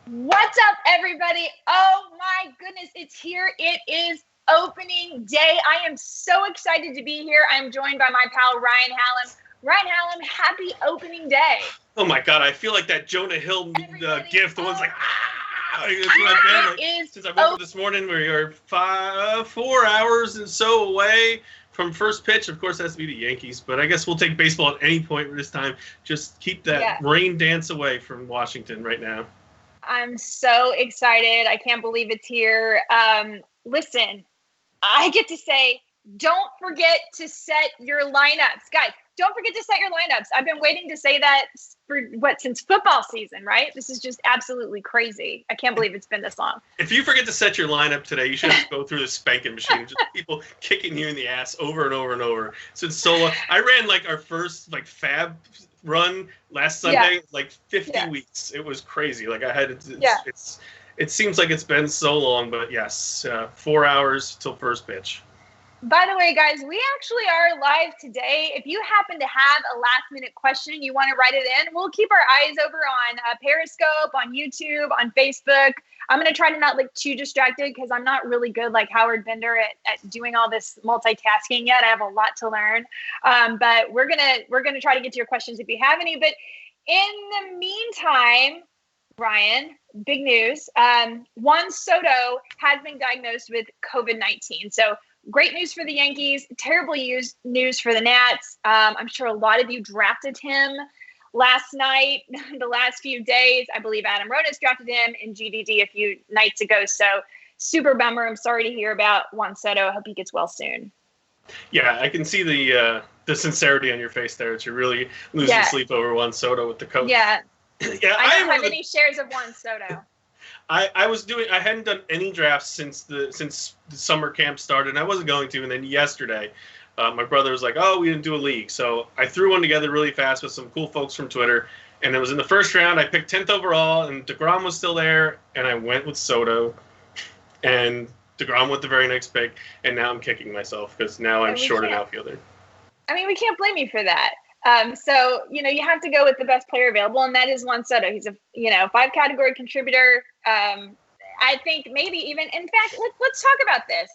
What's up, everybody? Oh my goodness, it's here. It is opening day. I am so excited to be here. I'm joined by my pal, Ryan Hallam. Ryan Hallam, happy opening day. Oh my God, I feel like that Jonah Hill gift. The one's like, That's what I've been. Since I woke up this morning, we are 4 hours and so away from first pitch. Of course, it has to be the Yankees, but I guess we'll take baseball at any point this time. Just keep that rain dance away from Washington right now. I'm so excited. I can't believe it's here. Listen, I get to say, don't forget to set your lineups. Guys, don't forget to set your lineups. I've been waiting to say that since football season, right? This is just absolutely crazy. I can't believe it's been this long. If you forget to set your lineup today, you should just go through the spanking machine. Just people kicking you in the ass over and over and over. So it's so long. I ran our first fab run last Sunday, 50 weeks. It was crazy. I had it seems like it's been so long, but yes, 4 hours till first pitch. By the way, guys, we actually are live today. If you happen to have a last-minute question, you want to write it in, we'll keep our eyes over on Periscope, on YouTube, on Facebook. I'm going to try to not look too distracted because I'm not really good like Howard Bender at doing all this multitasking yet. I have a lot to learn. But we're gonna try to get to your questions if you have any. But in the meantime, Ryan, big news. Juan Soto has been diagnosed with COVID-19. So great news for the Yankees, terrible news for the Nats. I'm sure a lot of you drafted him last night, the last few days. I believe Adam Ronis drafted him in GDD a few nights ago. So super bummer. I'm sorry to hear about Juan Soto. I hope he gets well soon. Yeah, I can see the sincerity on your face there. That you're really losing sleep over Juan Soto with the coach. Yeah. I don't have any shares of Juan Soto. I hadn't done any drafts since the summer camp started, and I wasn't going to. And then yesterday, my brother was like, "Oh, we didn't do a league," so I threw one together really fast with some cool folks from Twitter. And it was in the first round. I picked 10th overall, and DeGrom was still there, and I went with Soto, and DeGrom went the very next pick, and now I'm kicking myself because now I'm short an outfielder. I mean, we can't blame you for that. So, you have to go with the best player available, and that is Juan Soto. He's a, 5-category contributor. I think maybe even, in fact, let's talk about this.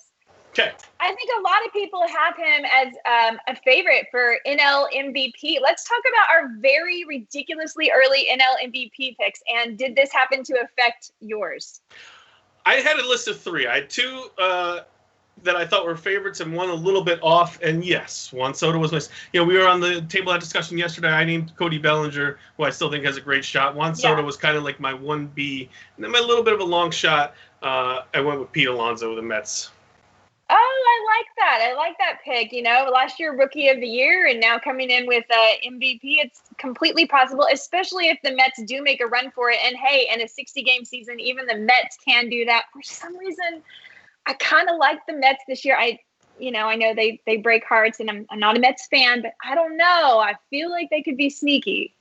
Okay. I think a lot of people have him as a favorite for NL MVP. Let's talk about our very ridiculously early NL MVP picks. And did this happen to affect yours? I had a list of 3. I had 2 that I thought were favorites and one a little bit off. And yes, Juan Soto was my. We were on the table that discussion yesterday. I named Cody Ballinger, who I still think has a great shot. Juan Soto was kind of like my 1B. And then my little bit of a long shot, I went with Pete Alonso with the Mets. Oh, I like that. I like that pick. Last year, Rookie of the Year, and now coming in with MVP. It's completely possible, especially if the Mets do make a run for it. And hey, in a 60-game season, even the Mets can do that. For some reason, I kind of like the Mets this year. I know they break hearts, and I'm not a Mets fan, but I don't know. I feel like they could be sneaky.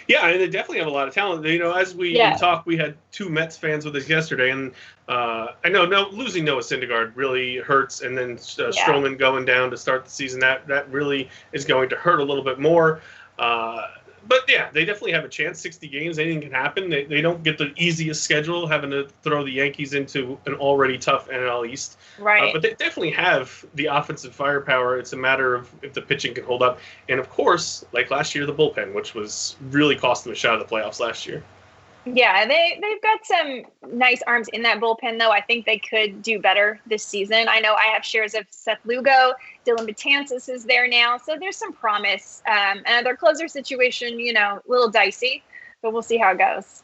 Yeah, and they definitely have a lot of talent. As we talked, we had 2 Mets fans with us yesterday, and I know losing Noah Syndergaard really hurts, and then Stroman going down to start the season, that really is going to hurt a little bit more. But yeah, they definitely have a chance. 60 games, anything can happen. They don't get the easiest schedule, having to throw the Yankees into an already tough NL East. Right. But they definitely have the offensive firepower. It's a matter of if the pitching can hold up. And of course, like last year, the bullpen, which was really cost them a shot at the playoffs last year. Yeah, they've got some nice arms in that bullpen, though. I think they could do better this season. I know I have shares of Seth Lugo. Dylan Betances is there now. So there's some promise. And their closer situation, a little dicey. But we'll see how it goes.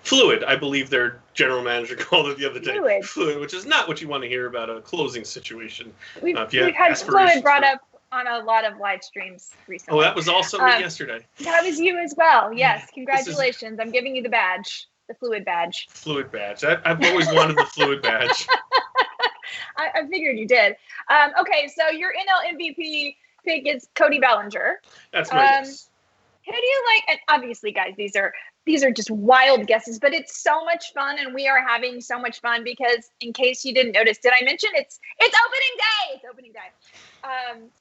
Fluid, I believe their general manager called it the other day. Fluid, which is not what you want to hear about a closing situation. We've had Fluid brought up on a lot of live streams recently. Oh, that was also me yesterday. That was you as well. Yes, congratulations. I'm giving you the badge, the Fluid badge. Fluid badge. I've always wanted the Fluid badge. I figured you did. Okay, so your NL MVP pick is Cody Ballinger. That's my guess. Who do you like? And obviously, guys, these are just wild guesses, but it's so much fun, and we are having so much fun because, in case you didn't notice, did I mention it's opening day? It's opening day.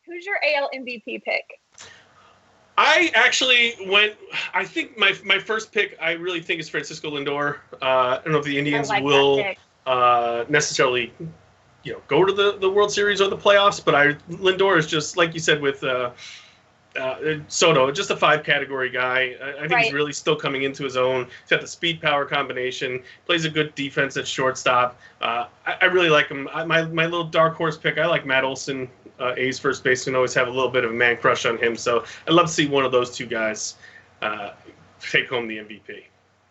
Who's your AL MVP pick? I actually went. I think my first pick, I really think, is Francisco Lindor. I don't know if the Indians will necessarily, go to the World Series or the playoffs, but Lindor is just like you said with Soto, just a 5-category guy. I think he's really still coming into his own. He's got the speed power combination, plays a good defense at shortstop. I really like him. My little dark horse pick, I like Matt Olson, A's first baseman. Always have a little bit of a man crush on him. So I'd love to see one of those two guys take home the MVP.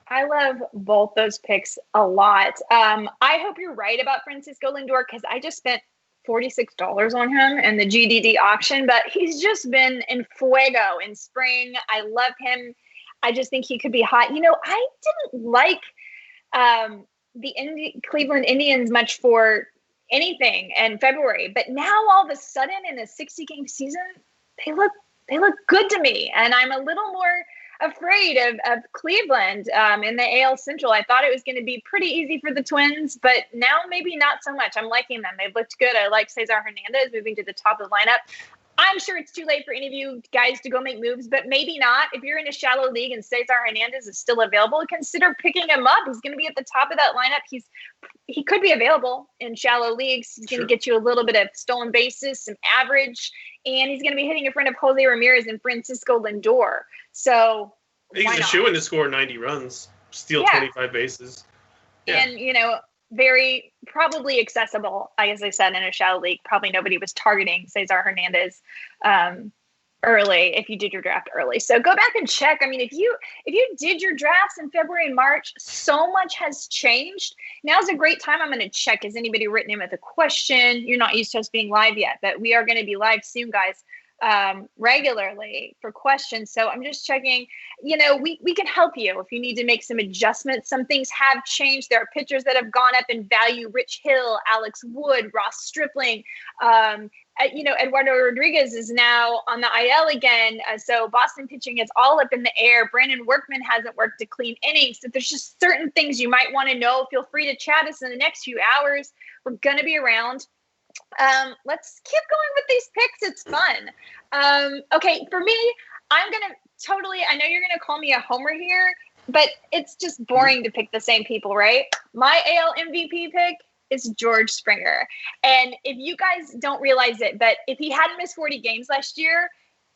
I love both those picks a lot. I hope you're right about Francisco Lindor because I just spent $46 on him in the GDD auction, but he's just been in fuego in spring. I love him. I just think he could be hot. I didn't like the Cleveland Indians much for anything in February, but now all of a sudden in a 60-game season, they look good to me, and I'm a little more afraid of Cleveland in the AL Central. I thought it was going to be pretty easy for the Twins, but now maybe not so much. I'm liking them. They've looked good. I like Cesar Hernandez moving to the top of the lineup. I'm sure it's too late for any of you guys to go make moves, but maybe not. If you're in a shallow league and Cesar Hernandez is still available, consider picking him up. He's going to be at the top of that lineup. He could be available in shallow leagues. He's going to get you a little bit of stolen bases, some average, and he's going to be hitting in front of Jose Ramirez and Francisco Lindor. So he's a shoo-in to score 90 runs, steal 25 bases. Yeah. And, very probably accessible, as I said, in a shallow league. Probably nobody was targeting Cesar Hernandez early if you did your draft early. So go back and check. I mean, if you did your drafts in February and March, so much has changed. Now's a great time. I'm going to check. Has anybody written in with a question? You're not used to us being live yet, but we are going to be live soon, guys. Regularly for questions. So I'm just checking, we can help you if you need to make some adjustments. Some things have changed. There are pitchers that have gone up in value. Rich Hill, Alex Wood, Ross Stripling, Eduardo Rodriguez is now on the IL again. So Boston pitching is all up in the air. Brandon Workman hasn't worked a clean inning. So there's just certain things you might want to know. Feel free to chat us in the next few hours. We're going to be around. Let's keep going with these picks. It's fun. Okay, for me, I'm going to I know you're going to call me a homer here, but it's just boring to pick the same people, right? My AL MVP pick is George Springer. And if you guys don't realize it, but if he hadn't missed 40 games last year,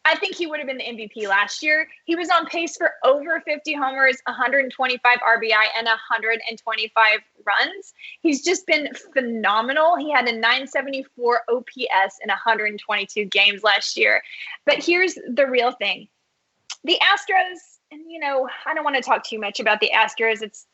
I think he would have been the MVP last year. He was on pace for over 50 homers, 125 RBI, and 125 runs. He's just been phenomenal. He had a 974 OPS in 122 games last year. But here's the real thing. The Astros, and I don't want to talk too much about the Astros. It's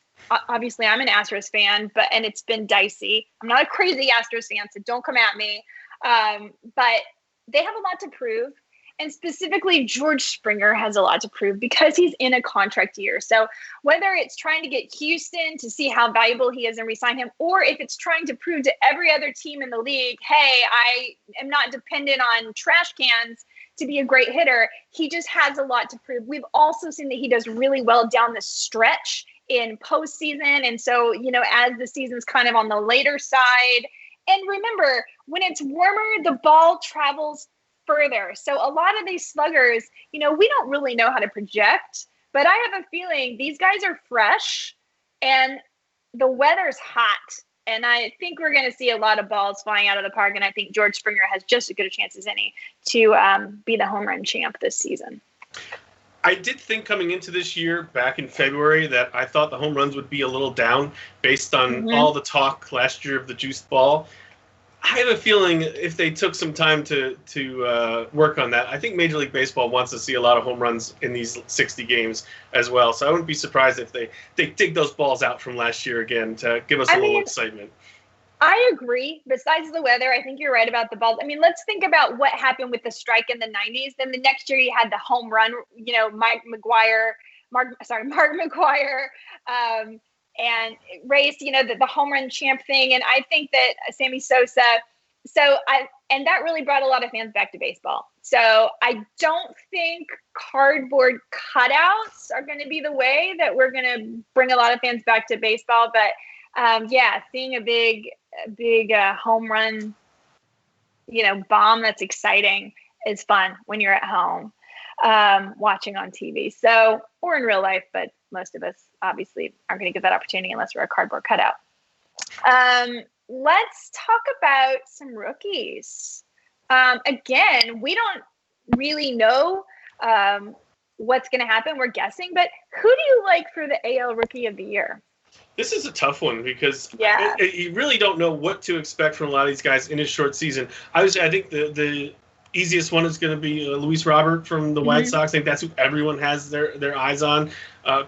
obviously I'm an Astros fan, and it's been dicey. I'm not a crazy Astros fan, so don't come at me. But they have a lot to prove. And specifically, George Springer has a lot to prove because he's in a contract year. So whether it's trying to get Houston to see how valuable he is and re-sign him, or if it's trying to prove to every other team in the league, hey, I am not dependent on trash cans to be a great hitter, he just has a lot to prove. We've also seen that he does really well down the stretch in postseason. And so, as the season's kind of on the later side, and remember, when it's warmer, the ball travels further. So a lot of these sluggers, we don't really know how to project, but I have a feeling these guys are fresh and the weather's hot. And I think we're going to see a lot of balls flying out of the park. And I think George Springer has just as good a chance as any to be the home run champ this season. I did think coming into this year back in February that I thought the home runs would be a little down based on all the talk last year of the juiced ball. I have a feeling if they took some time to work on that, I think Major League Baseball wants to see a lot of home runs in these 60 games as well. So I wouldn't be surprised if they dig those balls out from last year again to give us a little excitement. I agree. Besides the weather, I think you're right about the balls. I mean, let's think about what happened with the strike in the 90s. Then the next year you had the home run, Mark McGwire, and race, the home run champ thing. And I think that Sammy Sosa, and that really brought a lot of fans back to baseball. So I don't think cardboard cutouts are going to be the way that we're going to bring a lot of fans back to baseball. But seeing a big home run, bomb that's exciting is fun when you're at home. watching on TV. So, or in real life, but most of us obviously aren't going to get that opportunity unless we're a cardboard cutout. Let's talk about some rookies. Again, we don't really know what's going to happen. We're guessing, but who do you like for the AL Rookie of the Year? This is a tough one because you really don't know what to expect from a lot of these guys in a short season. I think the easiest one is going to be Luis Robert from the White Sox. I think that's who everyone has their eyes on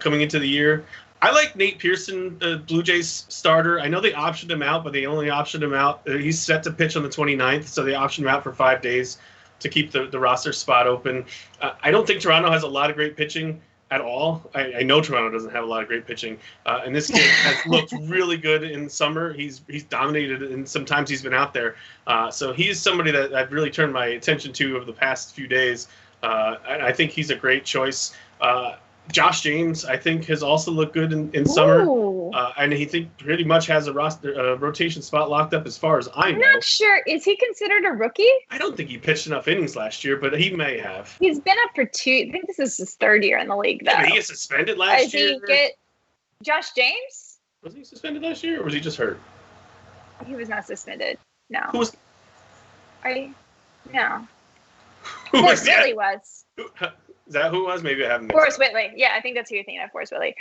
coming into the year. I like Nate Pearson, the Blue Jays starter. I know they optioned him out, but they only optioned him out. He's set to pitch on the 29th, so they optioned him out for 5 days to keep the roster spot open. I don't think Toronto has a lot of great pitching at all. I know Toronto doesn't have a lot of great pitching. And this kid has looked really good in summer. He's dominated, and sometimes he's been out there. So he's somebody that I've really turned my attention to over the past few days. I think he's a great choice. Josh James, I think, has also looked good in summer. And he pretty much has a rotation spot locked up as far as I know. I'm not sure. Is he considered a rookie? I don't think he pitched enough innings last year, but he may have. He's been up for 2. I think this is his 3rd year in the league, though. Yeah, he got suspended last year. Josh James? Was he suspended last year, or was he just hurt? He was not suspended. No. Who was? Are you? No. Who was that? Whitley was. Is that who it was? Maybe I haven't. Forrest Whitley. Yeah, I think that's who you're thinking of, Forrest Whitley.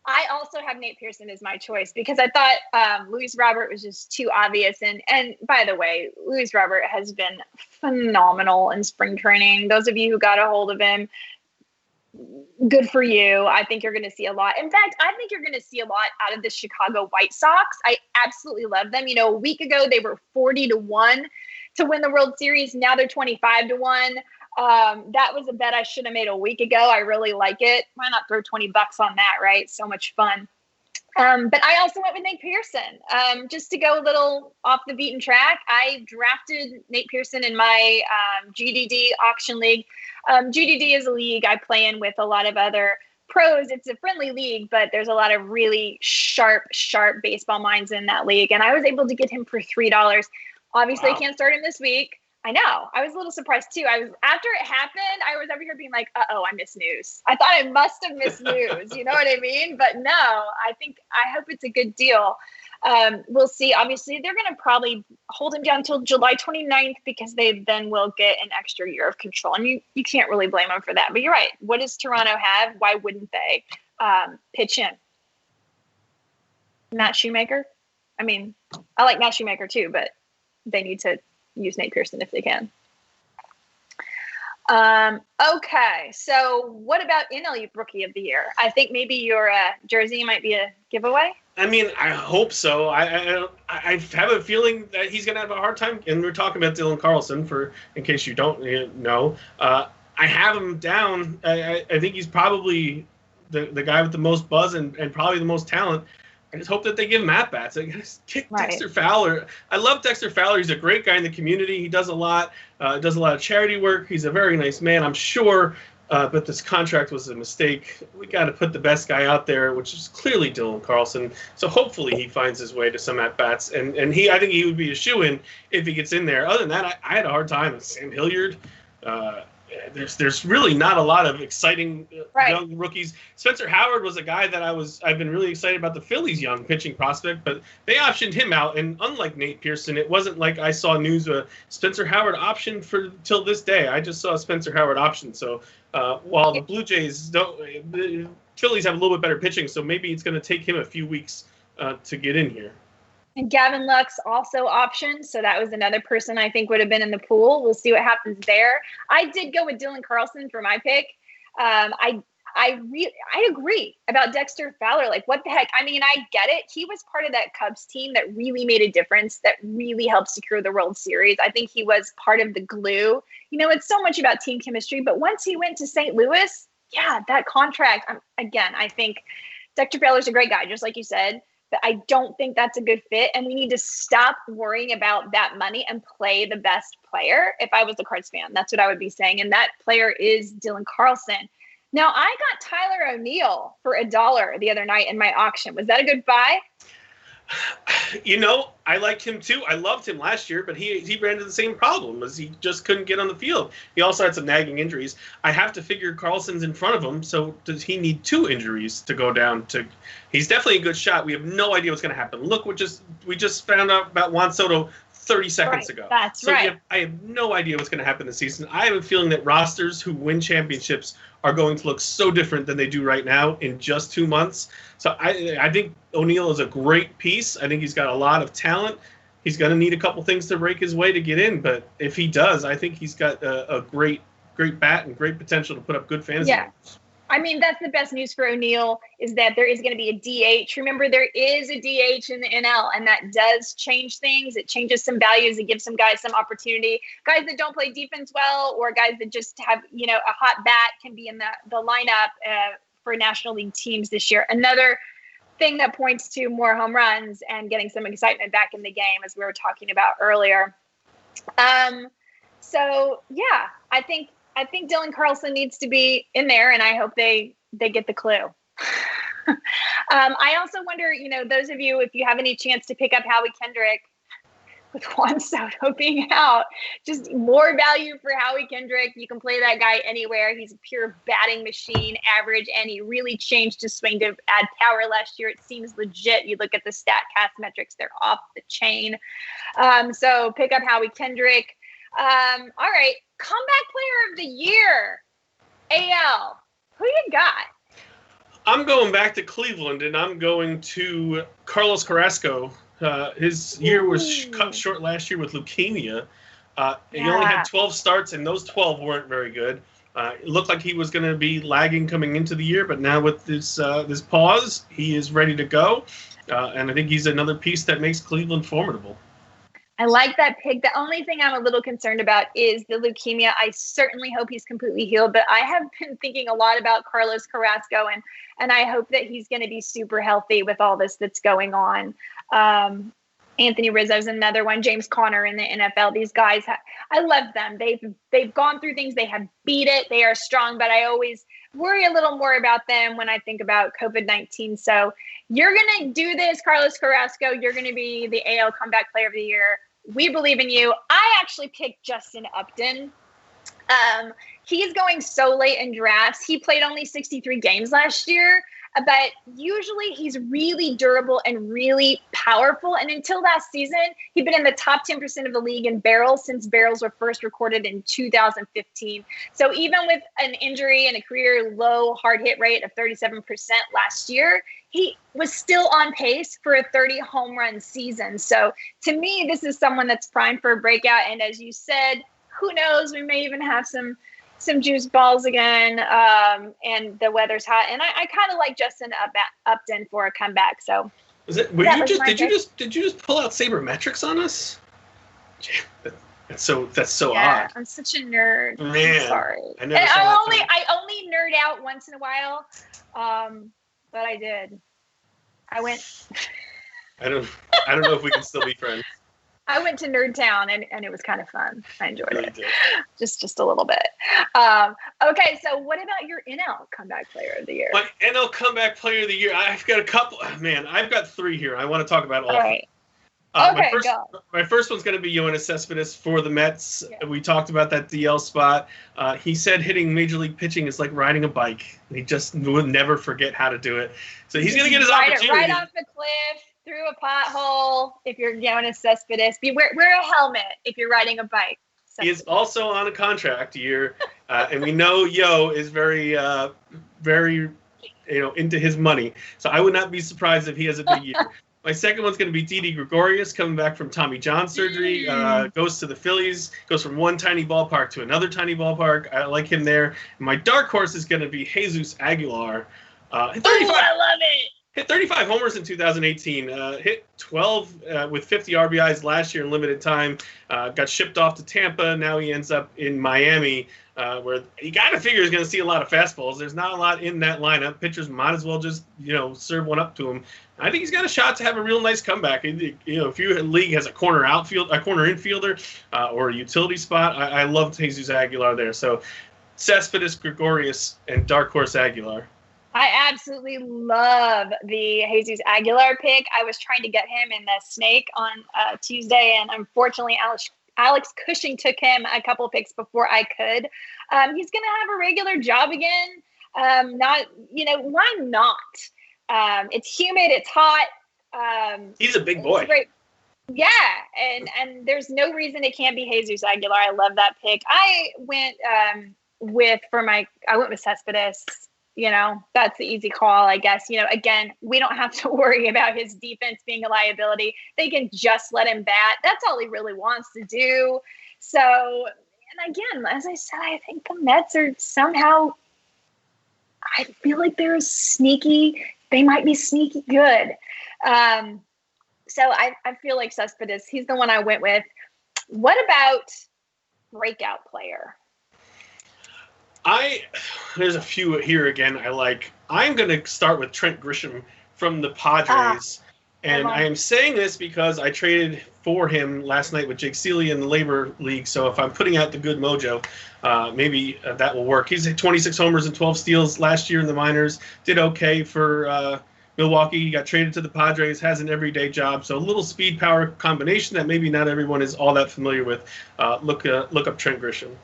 I also have Nate Pearson as my choice because I thought Luis Robert was just too obvious. And by the way, Luis Robert has been phenomenal in spring training. Those of you who got a hold of him, good for you. I think you're going to see a lot. In fact, I think you're going to see a lot out of the Chicago White Sox. I absolutely love them. You know, a week ago, they were 40-1 to win the World Series. Now they're 25-1. That was a bet I should have made a week ago. I really like it. Why not throw $20 on that, right? So much fun. But I also went with Nate Pearson. Just to go a little off the beaten track, I drafted Nate Pearson in my GDD auction league. GDD is a league I play in with a lot of other pros. It's a friendly league, but there's a lot of really sharp baseball minds in that league. And I was able to get him for $3. Obviously, I can't start him this week. I know. I was a little surprised too. After it happened, I was over here being like, I missed news. I thought I must have missed news. You know what I mean? But no, I hope it's a good deal. We'll see. Obviously, they're going to probably hold him down until July 29th because they then will get an extra year of control. And you can't really blame them for that. But you're right. What does Toronto have? Why wouldn't they pitch in? Matt Shoemaker? I mean, I like Matt Shoemaker too, but they need to use Nate Pearson if they can. Okay, so what about NL Rookie of the Year? I think maybe your jersey might be a giveaway. I mean, I hope so. I have a feeling that he's going to have a hard time. And we're talking about Dylan Carlson, in case you don't know. I have him down. I think he's probably the guy with the most buzz and probably the most talent. I just hope that they give him at-bats. I just kick Dexter Fowler. I love Dexter Fowler. He's a great guy in the community. He does a lot of charity work. He's a very nice man, I'm sure. But this contract was a mistake. We got to put the best guy out there, which is clearly Dylan Carlson. So hopefully he finds his way to some at-bats. And I think he would be a shoo-in if he gets in there. Other than that, I had a hard time with Sam Hilliard. There's really not a lot of exciting young rookies. Spencer Howard was a guy that I've been really excited about the Phillies' young pitching prospect, but they optioned him out. And unlike Nate Pearson, it wasn't like I saw news of Spencer Howard optioned for till this day. I just saw Spencer Howard option. So while the Blue Jays the Phillies have a little bit better pitching, so maybe it's going to take him a few weeks to get in here. And Gavin Lux also optioned, so that was another person I think would have been in the pool. We'll see what happens there. I did go with Dylan Carlson for my pick. I agree about Dexter Fowler. Like, what the heck? I mean, I get it. He was part of that Cubs team that really made a difference, that really helped secure the World Series. I think he was part of the glue. You know, it's so much about team chemistry, but once he went to St. Louis, that contract, again, I think Dexter Fowler's a great guy, just like you said. But I don't think that's a good fit. And we need to stop worrying about that money and play the best player. If I was a Cards fan, that's what I would be saying. And that player is Dylan Carlson. Now, I got Tyler O'Neill for $1 the other night in my auction. Was that a good buy? I like him too. I loved him last year, but he ran into the same problem as he just couldn't get on the field. He also had some nagging injuries. I have to figure Carlson's in front of him, so does he need 2 injuries to go down to? He's definitely a good shot. We have no idea what's going to happen. Look, we just found out about Juan Soto 30 seconds ago. That's right. I have no idea what's going to happen this season. I have a feeling that rosters who win championships are going to look so different than they do right now in just 2 months. So I think O'Neill is a great piece. I think he's got a lot of talent. He's going to need a couple things to break his way to get in, but if he does, I think he's got a great bat and great potential to put up good fantasy numbers. I mean, that's the best news for O'Neill is that there is going to be a DH. Remember, there is a DH in the NL, and that does change things. It changes some values. It gives some guys some opportunity. Guys that don't play defense well or guys that just have, a hot bat can be in the lineup for National League teams this year. Another thing that points to more home runs and getting some excitement back in the game, as we were talking about earlier. So, yeah, I think Dylan Carlson needs to be in there, and I hope they get the clue. I also wonder, those of you, if you have any chance to pick up Howie Kendrick with Juan Soto being out, just more value for Howie Kendrick. You can play that guy anywhere. He's a pure batting machine, average, and he really changed his swing to add power last year. It seems legit. You look at the StatCast metrics, they're off the chain. So pick up Howie Kendrick. All right. Comeback player of the year, AL. Who you got? I'm going back to Cleveland, and I'm going to Carlos Carrasco. His year was cut short last year with leukemia. He only had 12 starts, and those 12 weren't very good. It looked like he was going to be lagging coming into the year, but now with this pause, he is ready to go. And I think he's another piece that makes Cleveland formidable. I like that pick. The only thing I'm a little concerned about is the leukemia. I certainly hope he's completely healed, but I have been thinking a lot about Carlos Carrasco, and I hope that he's going to be super healthy with all this that's going on. Anthony Rizzo is another one. James Conner in the NFL. These guys, I love them. They've gone through things. They have beat it. They are strong, but I always worry a little more about them when I think about COVID-19. So you're going to do this, Carlos Carrasco. You're going to be the AL Comeback Player of the Year. We believe in you. I actually picked Justin Upton. He's going so late in drafts. He played only 63 games last year, but usually he's really durable and really powerful. And until last season, he'd been in the top 10% of the league in barrels since barrels were first recorded in 2015. So even with an injury and a career low hard hit rate of 37% last year, he was still on pace for a 30 home run season. So to me, this is someone that's primed for a breakout. And as you said, who knows, we may even have some juice balls again, and the weather's hot. And I kind of like Justin Upton for a comeback. So did you just pull out sabermetrics on us? That's so odd. I'm such a nerd. Man, I'm sorry. I only nerd out once in a while. But I did. I went. I don't know if we can still be friends. I went to Nerd Town and it was kind of fun. I enjoyed it. Did. Just a little bit. Okay, so what about your NL Comeback Player of the Year? My NL Comeback Player of the Year. I've got a couple. Man, I've got 3 here. I want to talk about all of them. Okay, my first one's going to be Yoenis Cespedes for the Mets. Yeah. We talked about that DL spot. He said hitting Major League pitching is like riding a bike. He just would never forget how to do it. So he's going to get his opportunity. Right off the cliff, through a pothole. If you're Yoenis Cespedes, wear a helmet if you're riding a bike. He is also on a contract year, and we know Yo is very into his money. So I would not be surprised if he has a big year. My second one's going to be Didi Gregorius, coming back from Tommy John surgery. Goes to the Phillies, goes from one tiny ballpark to another tiny ballpark. I like him there. And my dark horse is going to be Jesus Aguilar. I love it. Hit 35 homers in 2018. Hit 12 with 50 RBIs last year in limited time. Got shipped off to Tampa. Now he ends up in Miami, where you got to figure he's going to see a lot of fastballs. There's not a lot in that lineup. Pitchers might as well just serve one up to him. I think he's got a shot to have a real nice comeback. If your league has a corner infielder, or a utility spot, I love Jesus Aguilar there. So Cespedes, Gregorius, and dark horse Aguilar. I absolutely love the Jesus Aguilar pick. I was trying to get him in the snake on Tuesday, and unfortunately, Alex Cushing took him a couple picks before I could. He's going to have a regular job again. Why not? It's humid. It's hot. He's a big boy. Great. Yeah, and there's no reason it can't be Jesus Aguilar. I love that pick. I went with Cespedes. That's the easy call, I guess. Again, we don't have to worry about his defense being a liability. They can just let him bat. That's all he really wants to do. So, and again, as I said, I think the Mets are somehow, I feel like they're sneaky. They might be sneaky good. So I feel like Cespedes, he's the one I went with. What about Breakout Player? There's a few here again I like. I'm going to start with Trent Grisham from the Padres. And I am saying this because I traded for him last night with Jake Seeley in the Labor League. So if I'm putting out the good mojo, maybe that will work. He's hit 26 homers and 12 steals last year in the minors. Did okay for Milwaukee. He got traded to the Padres, has an everyday job. So a little speed power combination that maybe not everyone is all that familiar with. Look up Trent Grisham.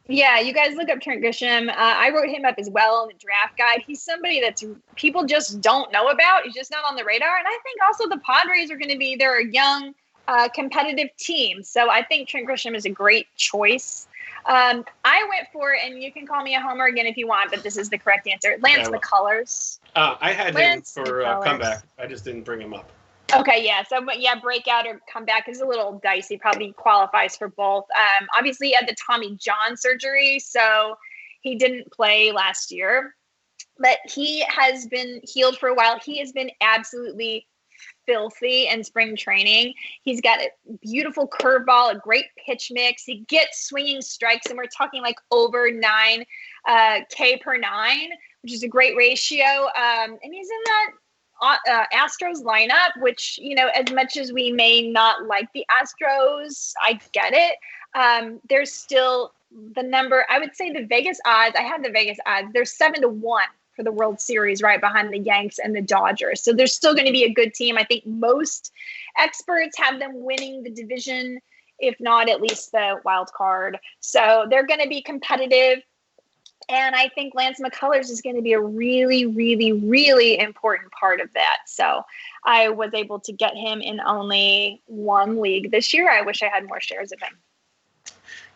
Yeah, you guys look up Trent Grisham. I wrote him up as well in the draft guide. He's somebody that people just don't know about. He's just not on the radar. And I think also the Padres are going to be, they're a young, competitive team. So I think Trent Grisham is a great choice. I went for, and you can call me a homer again if you want, but this is the correct answer, Lance McCullers. I had him for comeback. I just didn't bring him up. Okay, yeah. So, yeah, breakout or comeback is a little dicey. Probably qualifies for both. Obviously, he had the Tommy John surgery, so he didn't play last year. But he has been healed for a while. He has been absolutely filthy in spring training. He's got a beautiful curveball, a great pitch mix. He gets swinging strikes, and we're talking like over 9 K per 9, which is a great ratio. And he's in that Astros lineup, which, as much as we may not like the Astros, I get it. There's still the number, I would say the Vegas odds, I have the Vegas odds, they're 7-1 for the World Series right behind the Yanks and the Dodgers. So there's still going to be a good team. I think most experts have them winning the division, if not at least the wild card. So they're going to be competitive. And I think Lance McCullers is going to be a really, really, really important part of that. So I was able to get him in only one league this year. I wish I had more shares of him.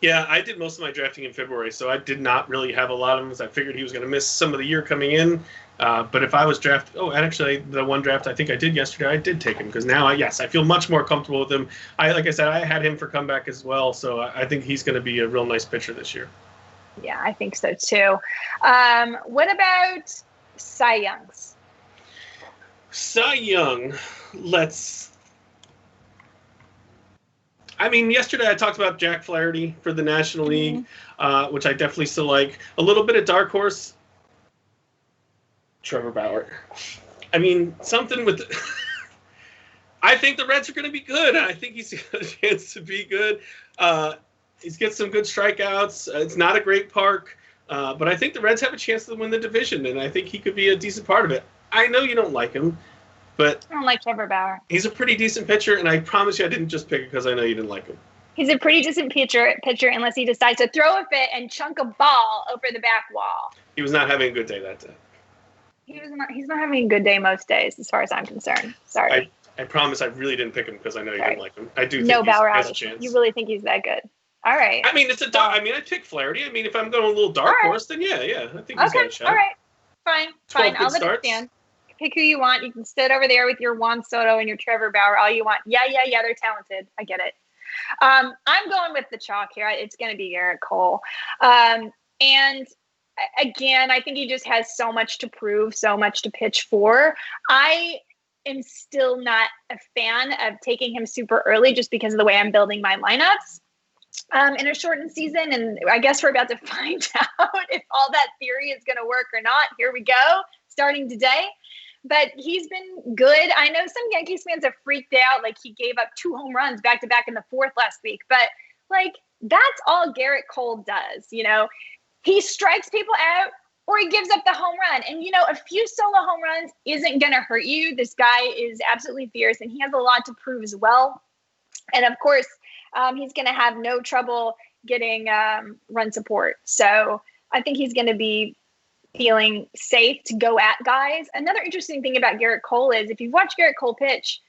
Yeah, I did most of my drafting in February, so I did not really have a lot of them, as I figured he was going to miss some of the year coming in. But if I was drafted, and actually the one draft I think I did yesterday, I did take him, because now, I feel much more comfortable with him. Like I said, I had him for comeback as well, so I think he's going to be a real nice pitcher this year. Yeah, I think so too. What about Cy Youngs? Cy Young, yesterday I talked about Jack Flaherty for the National League, which I definitely still like. A little bit of dark horse, Trevor Bauer. Something with I think the Reds are going to be good. I think he's got a chance to be good. He's got some good strikeouts. It's not a great park, but I think the Reds have a chance to win the division, and I think he could be a decent part of it. I know you don't like him, but I don't like Trevor Bauer. He's a pretty decent pitcher, and I promise you I didn't just pick it because I know you didn't like him. He's a pretty decent pitcher unless he decides to throw a fit and chunk a ball over the back wall. He was not having a good day that day. He's not having a good day most days, as far as I'm concerned. Sorry. I promise I really didn't pick him because I know you didn't like him. I do think no Bauer he has a chance. You really think he's that good? All right. It's a dark. I pick Flaherty. If I'm going a little dark horse, then yeah. I think he's got a shot. All right. Fine. I'll let it stand. Pick who you want. You can sit over there with your Juan Soto and your Trevor Bauer all you want. Yeah. They're talented. I get it. I'm going with the chalk here. It's going to be Garrett Cole. And again, I think he just has so much to prove, so much to pitch for. I am still not a fan of taking him super early just because of the way I'm building my lineups. In a shortened season, and I guess we're about to find out if all that theory is going to work or not. Here we go, starting today. But he's been good. I know some Yankees fans have freaked out, like he gave up 2 home runs back-to-back in the 4th last week. But, that's all Garrett Cole does, He strikes people out or he gives up the home run. And, a few solo home runs isn't going to hurt you. This guy is absolutely fierce, and he has a lot to prove as well. And, of course, he's going to have no trouble getting run support. So I think he's going to be feeling safe to go at guys. Another interesting thing about Garrett Cole is if you watch Garrett Cole pitch,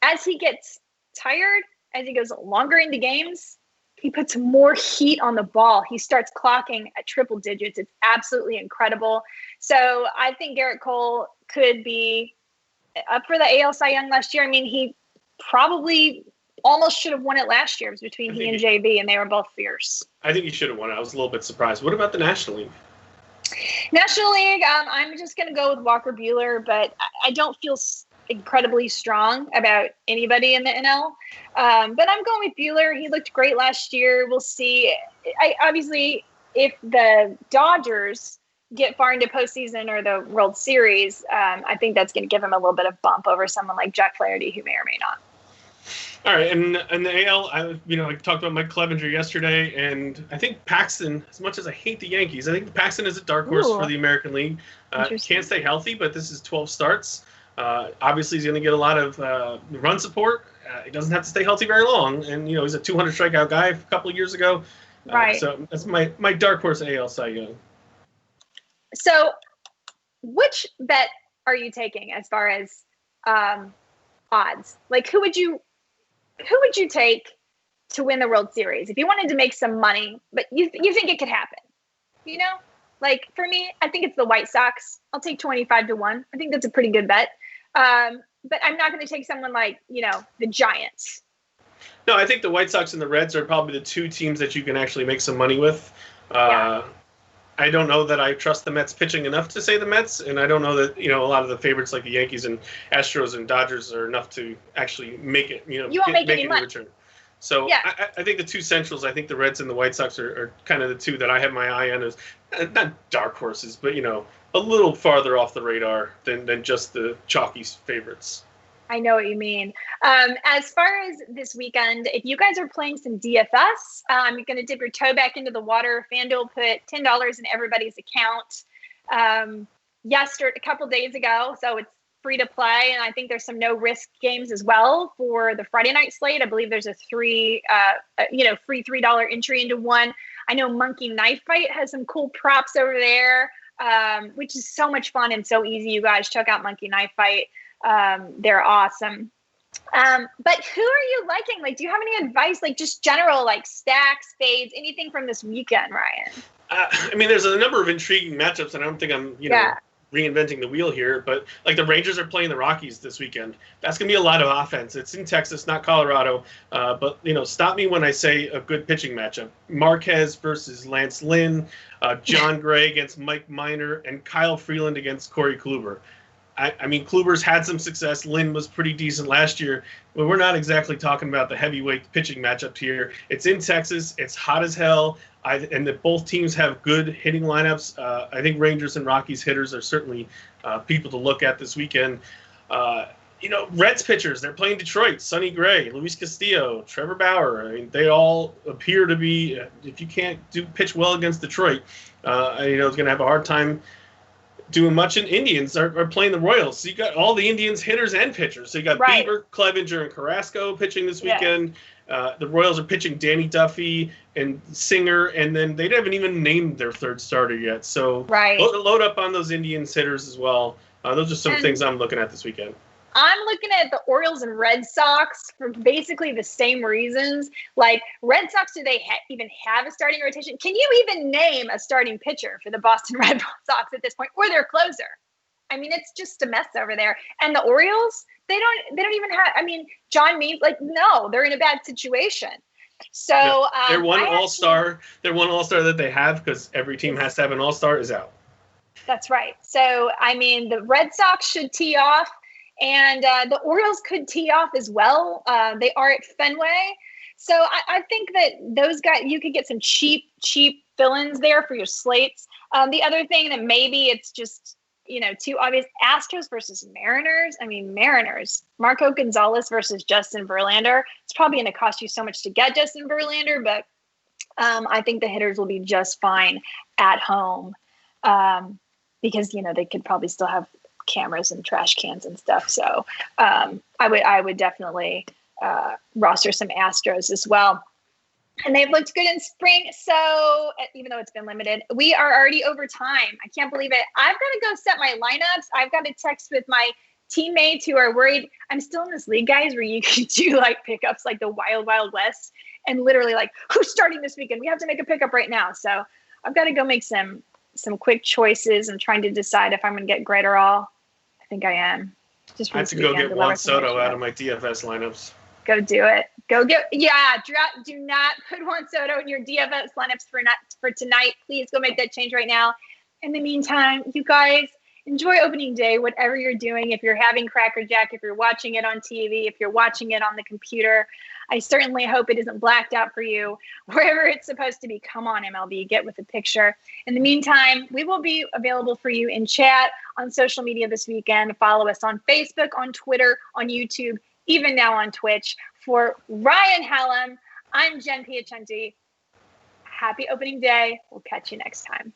as he gets tired, as he goes longer into games, he puts more heat on the ball. He starts clocking at triple digits. It's absolutely incredible. So I think Garrett Cole could be up for the AL Cy Young last year. I mean, he probably almost should have won it last year. It was between he and JB, and they were both fierce. I think he should have won it. I was a little bit surprised. What about the National League? National League, I'm just going to go with Walker Buehler, but I don't feel incredibly strong about anybody in the NL. But I'm going with Buehler. He looked great last year. We'll see. Obviously, if the Dodgers get far into postseason or the World Series, I think that's going to give him a little bit of bump over someone like Jack Flaherty, who may or may not. All right, and the AL, I talked about Mike Clevenger yesterday, and I think Paxton, as much as I hate the Yankees, I think Paxton is a dark horse for the American League. Can't stay healthy, but this is 12 starts. Obviously, he's going to get a lot of run support. He doesn't have to stay healthy very long, and he's a 200 strikeout guy a couple of years ago. Right. So that's my dark horse AL Cy Young. So, which bet are you taking as far as odds? Like, who would you take to win the World Series if you wanted to make some money, but you think it could happen? Like for me, I think it's the White Sox. I'll take 25-1. I think that's a pretty good bet. But I'm not going to take someone like, the Giants. No, I think the White Sox and the Reds are probably the two teams that you can actually make some money with. I don't know that I trust the Mets pitching enough to say the Mets, and I don't know that a lot of the favorites like the Yankees and Astros and Dodgers are enough to actually make it. You won't make any money. Return. So yeah. I think the two Centrals, I think the Reds and the White Sox are kind of the two that I have my eye on as not dark horses, but a little farther off the radar than just the chalky favorites. I know what you mean. As far as this weekend, if you guys are playing some DFS, you're going to dip your toe back into the water. FanDuel put $10 in everybody's account a couple days ago, so it's free to play. And I think there's some no-risk games as well for the Friday night slate. I believe there's a free $3 entry into one. I know Monkey Knife Fight has some cool props over there, which is so much fun and so easy. You guys check out Monkey Knife Fight. They're awesome. But who are you liking? Like, do you have any advice, like just general, like stacks, fades, anything from this weekend, Ryan? There's a number of intriguing matchups, and I don't think I'm, reinventing the wheel here, but like the Rangers are playing the Rockies this weekend. That's going to be a lot of offense. It's in Texas, not Colorado. But stop me when I say a good pitching matchup. Marquez versus Lance Lynn, John Gray against Mike Minor, and Kyle Freeland against Corey Kluber. Kluber's had some success. Lynn was pretty decent last year. But we're not exactly talking about the heavyweight pitching matchup here. It's in Texas. It's hot as hell. And that both teams have good hitting lineups. I think Rangers and Rockies hitters are certainly people to look at this weekend. Reds pitchers, they're playing Detroit. Sonny Gray, Luis Castillo, Trevor Bauer. They all appear to be, if you can't pitch well against Detroit, it's going to have a hard time doing much. And Indians are playing the Royals. So you got all the Indians hitters and pitchers. So you got Bieber, Clevenger, and Carrasco pitching this weekend. The Royals are pitching Danny Duffy and Singer, and then they haven't even named their third starter yet. So load up on those Indians hitters as well. Those are some things I'm looking at this weekend. I'm looking at the Orioles and Red Sox for basically the same reasons. Like, Red Sox, do they even have a starting rotation? Can you even name a starting pitcher for the Boston Red Sox at this point, or their closer? It's just a mess over there. And the Orioles, they don't even have. John Means, no, they're in a bad situation. So their one all-star that they have, because every team has to have an all-star, is out. That's right. So the Red Sox should tee off. And the Orioles could tee off as well. They are at Fenway. So I think that those guys, you could get some cheap fill-ins there for your slates. The other thing that maybe it's just, too obvious, Astros versus Mariners. Mariners, Marco Gonzalez versus Justin Verlander. It's probably going to cost you so much to get Justin Verlander, but I think the hitters will be just fine at home. because, they could probably still have cameras and trash cans and stuff. So I would definitely roster some Astros as well. And they've looked good in spring. So even though it's been limited, we are already over time. I can't believe it. I've got to go set my lineups. I've got to text with my teammates who are worried. I'm still in this league, guys, where you can do like pickups like the Wild Wild West and literally like, who's starting this weekend? We have to make a pickup right now. So I've got to go make some quick choices. I'm trying to decide if I'm going to get Gretterall. I think I am. Just I have to go get Juan Soto out of my DFS lineups. Go do it. Go get, do not put Juan Soto in your DFS lineups for tonight. Please go make that change right now. In the meantime, you guys, enjoy opening day, whatever you're doing. If you're having Cracker Jack, if you're watching it on TV, if you're watching it on the computer, I certainly hope it isn't blacked out for you. Wherever it's supposed to be, come on, MLB, get with the picture. In the meantime, we will be available for you in chat, on social media this weekend. Follow us on Facebook, on Twitter, on YouTube, even now on Twitch. For Ryan Hallam, I'm Jen Piacenti. Happy opening day. We'll catch you next time.